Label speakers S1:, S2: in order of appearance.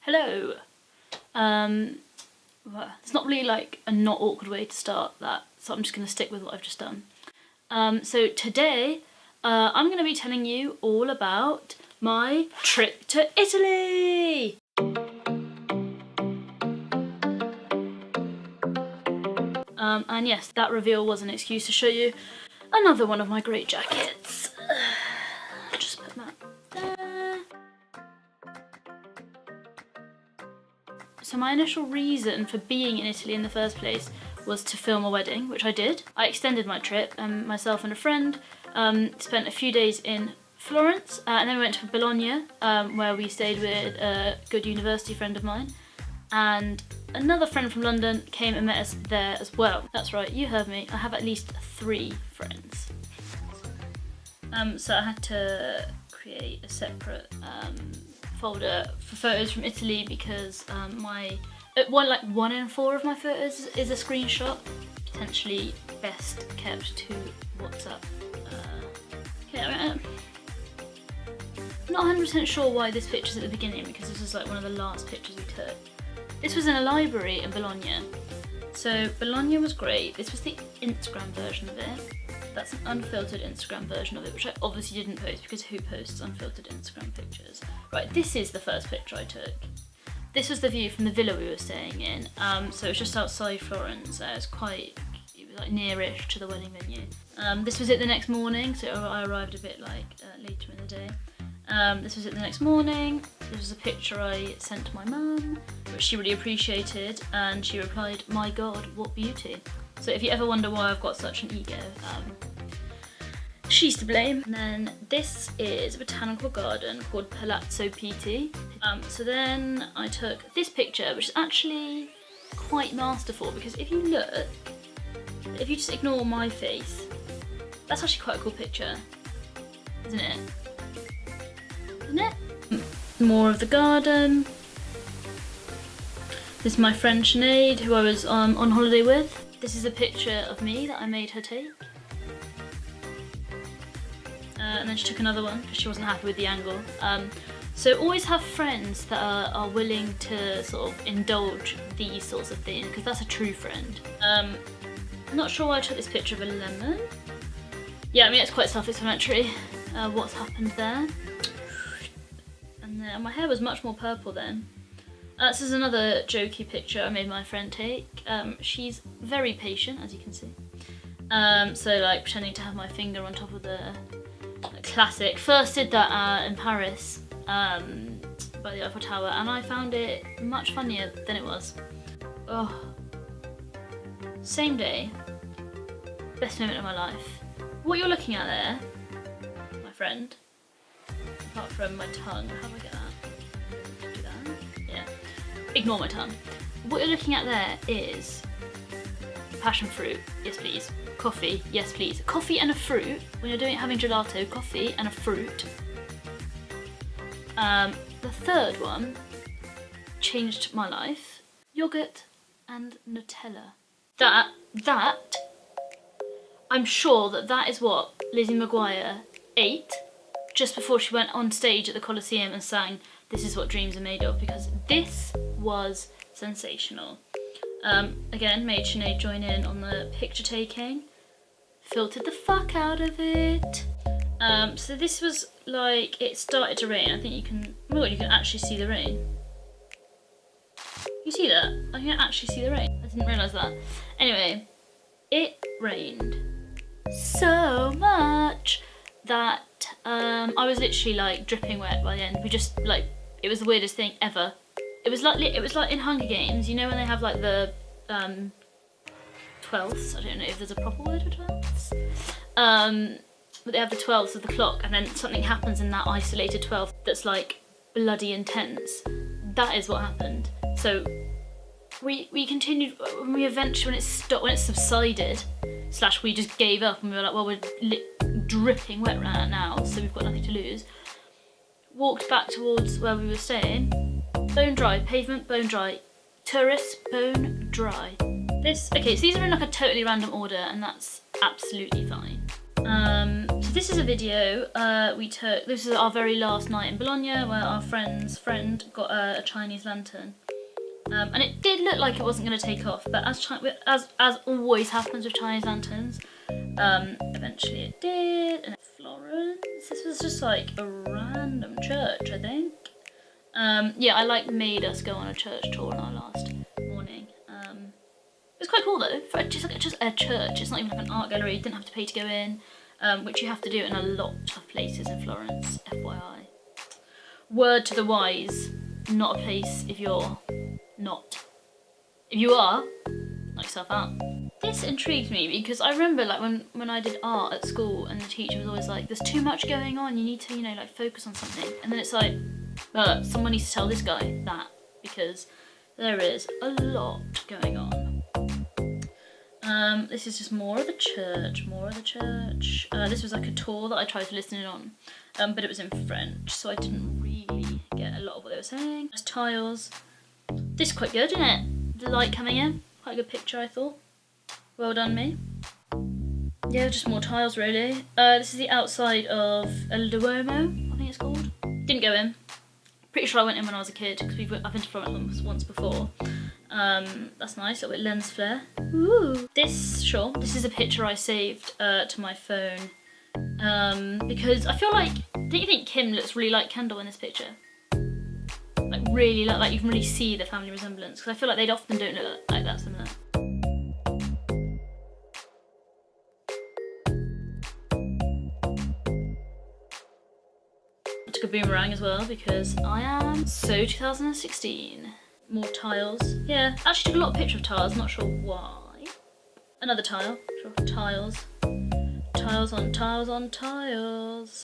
S1: Hello. Well, it's not really like a not awkward way to start that, so I'm just going to stick with what I've just done. So today I'm going to be telling you all about my trip to Italy. And yes, that reveal was an excuse to show you another one of my great jackets. Just put that there. So my initial reason for being in Italy in the first place was to film a wedding, which I did. I extended my trip, and myself and a friend spent a few days in Florence, and then we went to Bologna, where we stayed with a good university friend of mine, and another friend from London came and met us there as well. That's right, you heard me, I have at least 3 friends. So I had to create a separate folder for photos from Italy because one in 4 of my photos is a screenshot, potentially best kept to WhatsApp. I'm not 100% sure why this picture's at the beginning, because this was like one of the last pictures we took. This was in a library in Bologna. So Bologna was great. This was the Instagram version of it. That's an unfiltered Instagram version of it, which I obviously didn't post because who posts unfiltered Instagram pictures? Right, this is the first picture I took. This was the view from the villa we were staying in. So it was just outside Florence. It was like nearish to the wedding venue. This was it the next morning, so I arrived a bit like later in the day. This was it the next morning. This was a picture I sent to my mum, which she really appreciated, and she replied, "My God, what beauty." So if you ever wonder why I've got such an ego, she's to blame. And then this is a botanical garden called Palazzo Pitti. So then I took this picture, which is actually quite masterful, because if you look, if you just ignore my face, that's actually quite a cool picture, isn't it? Isn't it? More of the garden. This is my friend Sinead, who I was on holiday with. This is a picture of me that I made her take. And then she took another one because she wasn't happy with the angle. So always have friends that are willing to sort of indulge these sorts of things, because that's a true friend. I'm not sure why I took this picture of a lemon. Yeah, I mean, it's quite self-explanatory what's happened there. And then my hair was much more purple then. This is another jokey picture I made my friend take. She's very patient, as you can see. So like pretending to have my finger on top of the classic. First did that in Paris by the Eiffel Tower, and I found it much funnier than it was. Oh, same day, best moment of my life. What you're looking at there, my friend, apart from my tongue, how do I get that? Do that? Yeah. Ignore my tongue. What you're looking at there is passion fruit, yes please. Coffee, yes please. Coffee and a fruit, when you're having gelato, coffee and a fruit. The third one changed my life. Yogurt and Nutella. That, I'm sure that is what Lizzie McGuire ate just before she went on stage at the Colosseum and sang "This is what dreams are made of," because this was sensational. Again, made Sinead join in on the picture taking. Filtered the fuck out of it. So this was like, it started to rain. I think you can, oh my God, you can actually see the rain. You see that? I can actually see the rain. I didn't realise that. Anyway, it rained so much that I was literally like dripping wet by the end. We just like, it was the weirdest thing ever. It was like in Hunger Games, you know when they have like the 12ths, I don't know if there's a proper word for 12ths. But they have the 12ths of the clock, and then something happens in that isolated 12th that's like bloody intense. That is what happened. So we continued, when we eventually, when it stopped, when it subsided, / we just gave up and we were like, well, we're dripping wet right now, so we've got nothing to lose. Walked back towards where we were staying. Bone dry, pavement bone dry, tourists bone dry. Okay, so these are in like a totally random order, and that's absolutely fine. So this is a video we took. This is our very last night in Bologna, where our friend's friend got a Chinese lantern. And it did look like it wasn't going to take off, but as always happens with Chinese lanterns, eventually it did. And Florence, this was just like a random church, I think. Yeah, I made us go on a church tour on our last morning. It was quite cool though, for just a church. It's not even like an art gallery. You didn't have to pay to go in, which you have to do in a lot of places in Florence, FYI. Word to the wise, not a place if you're not. If you are, knock yourself out. This intrigued me because I remember like when I did art at school and the teacher was always like, there's too much going on, you need to, you know, like focus on something. And then it's like, someone needs to tell this guy that, because there is a lot going on. This is just more of the church, this was like a tour that I tried to listen in on, but it was in French, so I didn't really get a lot of what they were saying. There's tiles. This is quite good, isn't it? The light coming in, quite a good picture, I thought. Well done, me. Yeah, just more tiles, really. This is the outside of El Duomo, I think it's called. Didn't go in. Pretty sure I went in when I was a kid, because I've been to Florence once before. That's nice, a little bit lens flare. Ooh. This is a picture I saved to my phone, because I feel like, don't you think Kim looks really like Kendall in this picture? Like really, like you can really see the family resemblance, because I feel like they often don't look like that similar. I took a boomerang as well because I am so 2016. More tiles. Yeah, actually took a lot of pictures of tiles, not sure why. Another tile, tiles. Tiles on tiles on tiles.